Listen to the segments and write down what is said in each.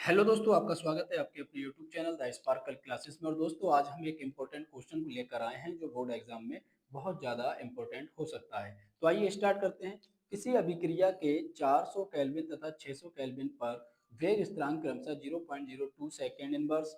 Hello दोस्तों, आपका स्वागत है आपके अपने YouTube channel the sparkle classes में। और दोस्तों, आज हम एक इम्पोर्टेंट क्वेश्चन को लेकर आए हैं जो बोर्ड एग्जाम में बहुत ज़्यादा इम्पोर्टेंट हो सकता है। तो आइए स्टार्ट करते हैं। किसी अभिक्रिया के 400 केल्विन तथा 600 केल्विन पर वेग स्थिरांक क्रमशः 0.02 सेकेंड इनवर्स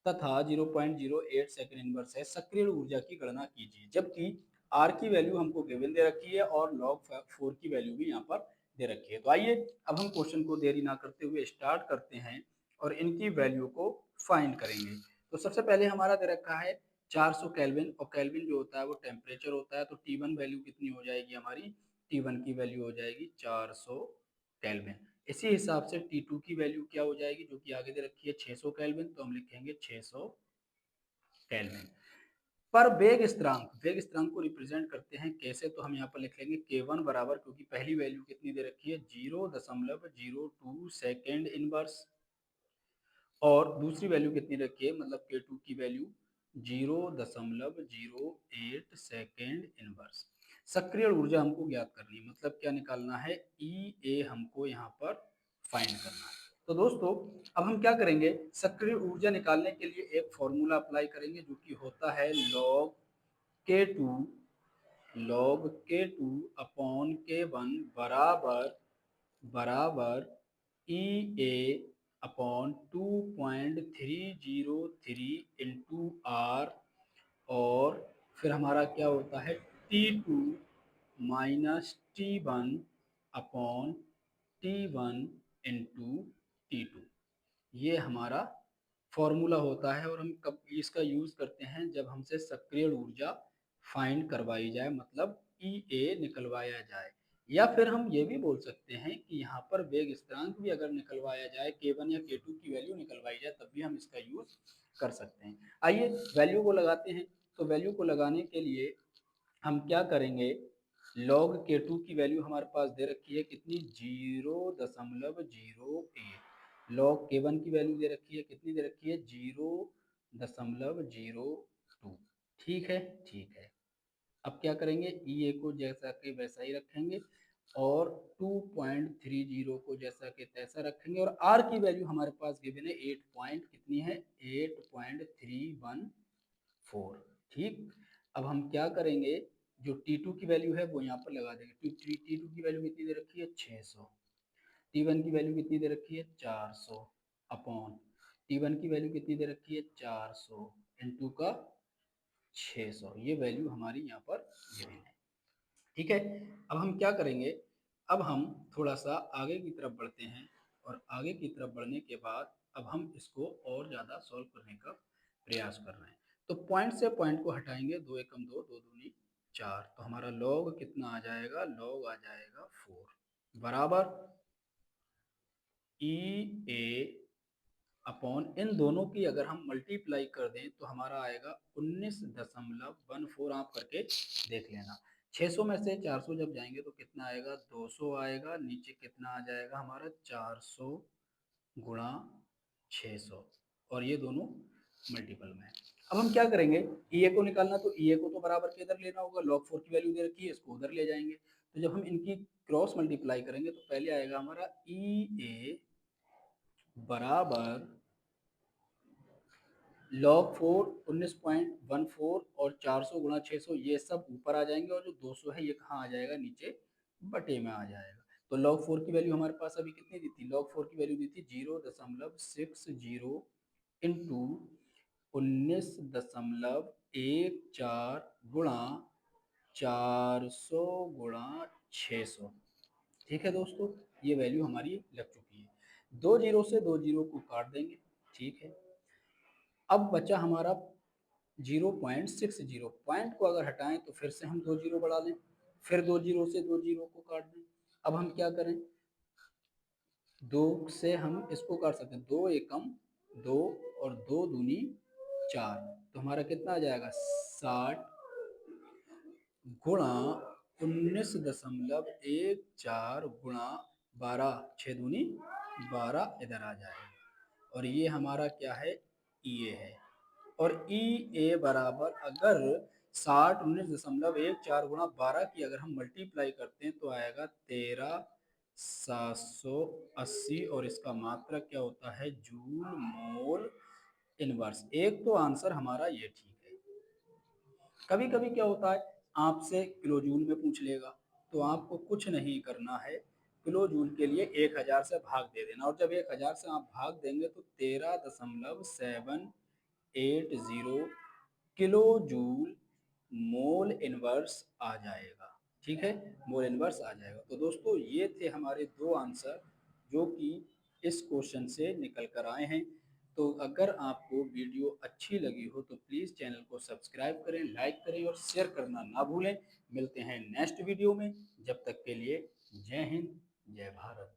तथा 0.08 सेकेंड इनवर्स है। सक्रिय ऊर्जा की गणना कीजिए। जबकि आर की वैल्यू हमको गिवन दे रखी है और लॉग 4 की वैल्यू भी यहाँ पर दे रखी है। तो आइए अब हम क्वेश्चन को देरी ना करते हुए स्टार्ट करते हैं और इनकी वैल्यू को फाइंड करेंगे। तो सबसे पहले हमारा दे रखा है 400 केल्विन, और केल्विन जो होता है वो टेम्परेचर होता है। तो T1 वैल्यू कितनी हो जाएगी हमारी? T1 की वैल्यू हो जाएगी 400 केल्विन। इसी हिसाब से T2 की वैल्यू क्या हो जाएगी, जो कि आगे दे रखी है 600 केल्विन। तो हम लिखेंगे 600 केल्विन। पर वेग स्थिरांक को रिप्रेजेंट करते हैं कैसे? तो हम यहाँ पर लिख लेंगे K1 बराबर, क्योंकि पहली वैल्यू कितनी दे रखी है 0.02 सेकेंड इनवर्स, और दूसरी वैल्यू कितनी रखी है, मतलब K2 की वैल्यू 0.08 सेकेंड इनवर्स। सक्रिय ऊर्जा हमको ज्ञात करनी है, मतलब क्या निकालना है, E A हमको यहाँ पर फाइंड करना है। तो दोस्तों, अब हम क्या करेंगे, सक्रिय ऊर्जा निकालने के लिए एक फॉर्मूला अप्लाई करेंगे जो कि होता है log K2 अपॉन K1 बराबर बराबर ई ए अपॉन 2.303 इंटू आर, और फिर हमारा क्या होता है T2 minus T1 upon T1 into T2। ये हमारा फॉर्मूला होता है। और हम कब इसका यूज करते हैं, जब हमसे सक्रिय ऊर्जा फाइंड करवाई जाए, मतलब ई ए निकलवाया जाए। या फिर हम ये भी बोल सकते हैं कि यहाँ पर वेग स्थिरांक भी अगर निकलवाया जाए, K1 या K2 की वैल्यू निकलवाई जाए, तब भी हम इसका यूज कर सकते हैं। आइए वैल्यू को लगाते हैं। तो वैल्यू को लगाने के लिए हम क्या करेंगे, log K2 की वैल्यू हमारे पास दे रखी है कितनी, 0.08। log K1 की वैल्यू दे रखी है कितनी, दे रखी है 0.02। ठीक है, ठीक है। अब क्या करेंगे, E A को जैसा कि वैसा ही रखेंगे, और 2.30 को जैसा कि तैसा रखेंगे, और R की वैल्यू हमारे पास गिवन है 8 पॉइंट कितनी है, 8.314। ठीक। अब हम क्या करेंगे, जो T2 की वैल्यू है वो यहाँ पर लगा देंगे। T2 की वैल्यू कितनी दे रखी है 600, T1 की वैल्यू कितनी दे रखी है 400 अपॉन T1 की वैल्यू कितनी दे रखी है 400 इंटू का 600। ये वैल्यू हमारी यहाँ पर गिवन है। ठीक है। अब हम क्या करेंगे, अब हम थोड़ा सा आगे की तरफ बढ़ते हैं, और आगे की तरफ बढ़ने के बाद अब हम इसको और ज़्यादा सॉल्व करने का प्रयास कर रहे हैं। तो पॉइंट से पॉइंट को हटाएंगे, 2 एकम 2, 2 दूनी 4। तो हमारा लॉग कितना आ जाएगा, लॉग आ जाएगा 4 बराबर ई ए अपॉन इन दोनों की अगर हम मल्टीप्लाई कर दें तो हमारा आएगा 19.14। आप करके देख लेना। 600 में से 400 जब जाएंगे तो कितना आएगा, 200 आएगा। नीचे कितना आ जाएगा हमारा, 400 गुणा 600, और ये दोनों मल्टीपल में है। अब हम क्या करेंगे, ई ए को निकालना, तो ई ए को तो बराबर के इधर लेना होगा। log 4 की वैल्यू दे रखी है, इसको उधर ले जाएंगे। तो जब हम इनकी क्रॉस मल्टीप्लाई करेंगे तो पहले आएगा हमारा ई ए बराबर log 4 19.14, और 400 गुणा 600 ये सब ऊपर आ जाएंगे, और जो 200 है ये कहाँ आ जाएगा, नीचे बटे में आ जाएगा। तो log 4 की वैल्यू हमारे पास अभी कितनी दी थी, log 4 की वैल्यू दी थी 0.60 इंटू 19.14 गुणा 400 गुणा 600। ठीक है दोस्तों, ये वैल्यू हमारी लग चुकी है। 2 जीरो से 2 जीरो को काट देंगे। ठीक है। अब बचा हमारा 0.60। पॉइंट को अगर हटाएं तो फिर से हम 2 जीरो बढ़ा लें, फिर 2 जीरो से 2 जीरो को काट दें। अब हम क्या करें, 2 से हम इसको काट सकते हैं, 2 एकम 2, और 2 दूनी 4। तो हमारा कितना आ जाएगा, 60 गुणा 19.14 गुणा 12, 6 दूनी 12 इधर आ जाएगा। और ये हमारा क्या है, ई ए है। और ई ए बराबर, अगर 60 19.14 गुणा 12 की अगर हम मल्टीप्लाई करते हैं तो आएगा 780 और इसका मात्रक क्या होता है, जूल मोल इनवर्स। एक तो आंसर हमारा ये ठीक है। कभी कभी क्या होता है, आपसे किलो जूल में पूछ लेगा, तो आपको कुछ नहीं करना है, किलो जूल के लिए 1000 से भाग दे देना, और जब 1000 से आप भाग देंगे तो 13.780 किलो जूल मोल इनवर्स आ जाएगा। ठीक है, मोल इनवर्स आ जाएगा। तो दोस्तों ये थे हमारे दो आंसर जो कि इस क्वेश्चन से निकल कर आए हैं। तो अगर आपको वीडियो अच्छी लगी हो तो प्लीज़ चैनल को सब्सक्राइब करें, लाइक करें और शेयर करना ना भूलें। मिलते हैं नेक्स्ट वीडियो में, जब तक के लिए जय हिंद, जय भारत।